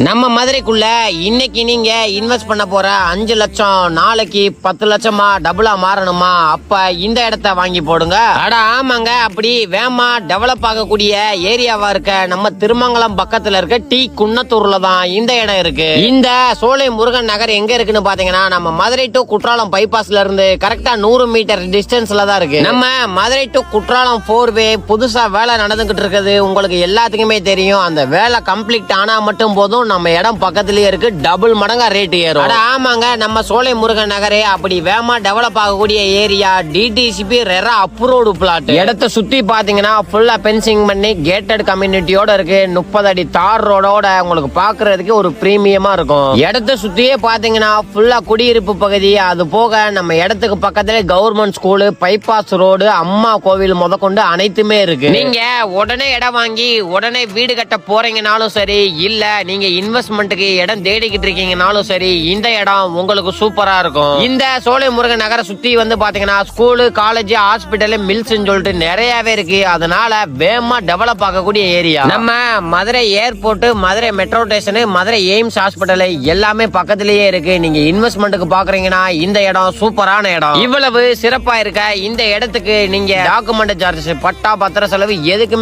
நம்ம மதுரைக்குள்ள இன்னைக்கு நீங்க இன்வெஸ்ட் பண்ண போற 5 லட்சம் நாளைக்கு 10 லட்சமா டபுளா மாறணுமா? அப்ப இந்த இடத்த வாங்கி போடுங்க. அட ஆமாங்க, அப்படி வேமா டெவலப் ஆகக்கூடிய ஏரியாவா இருக்க நம்ம திருமங்கலம் பக்கத்துல இருக்க டி குன்னத்தூர்ல தான் இந்த இடம் இருக்கு. இந்த சோலை முருகன் நகர் எங்க இருக்குன்னு பாத்தீங்கன்னா நம்ம மதுரை டு குற்றாலம் பைபாஸ்ல இருந்து கரெக்டா 100 மீட்டர் டிஸ்டன்ஸ்ல தான் இருக்கு. நம்ம மதுரை டு குற்றாலம் 4வே புதுசா வேலை நடந்துகிட்டு இருக்குது. உங்களுக்கு எல்லாத்துக்குமே தெரியும். அந்த வேலை கம்ப்ளீட் ஆனா மட்டும் போதும் நம்ம இடம் பக்கத்திலேயே இருக்கு, டபுள் மடங்கா ரேட் ஏறும். ஆமாங்க, நம்ம சோலை முருகன் நகரே அப்படி வேமா டெவலப் ஆகக்கூடிய area. DTCP RERA approved plot. இடத்தை சுத்தி பாத்தீங்கன்னா ஃபுல்லா பென்சிங் பண்ணி கேட்டட் கம்யூனிட்டியோட இருக்கு. 30 அடி தார் ரோடோட உங்களுக்கு பாக்குறதுக்கு ஒரு பிரீமியமா இருக்கும். இடத்தை சுத்தியே பாத்தீங்கன்னா ஃபுல்லா குடியிருப்பு பகுதி. அது போக நம்ம இடத்துக்கு பக்கத்துல கவர்மெண்ட் ஸ்கூலு, பைபாஸ் ரோடு, அம்மா கோவில் முதற்கொண்டு அனைத்துமே இருக்கு. நீங்க உடனே இடம் வாங்கி உடனே வீடு கட்ட போறீங்கனாலும் சரி, இல்ல நீங்க இன்வெஸ்ட்மெண்ட்டுக்கு இடம் தேடிக்கிட்டு இருக்கீங்கனாலும் சரி, இந்த இடம் உங்களுக்கு சூப்பரா இருக்கும். இந்த சோலை முருகன் நகரை சுத்தி வந்து பாத்தீங்கன்னா ஸ்கூலு, காலேஜ், ஹாஸ்பிட்டல், மில்ஸ் சொல்லிட்டு நிறையவே இருக்கு. அதனால வேகமா டெவலப் ஆகக்கூடிய ஏரியா. நம்ம Madurai airport, Madurai metro station, Madurai AIIMS hospital எல்லாமே பக்கத்திலேயே இருக்கு. நீங்க இன்வெஸ்ட்மெண்ட்டுக்கு பாக்குறீங்கன்னா இந்த இடம் சூப்பரான இடம். இவ்வளவு சிறப்பா இருக்க இந்த இடத்துக்கு நீங்க டாக்குமெண்ட் சார்ஜஸ், பட்டா, பத்திர செலவு எதுக்குமே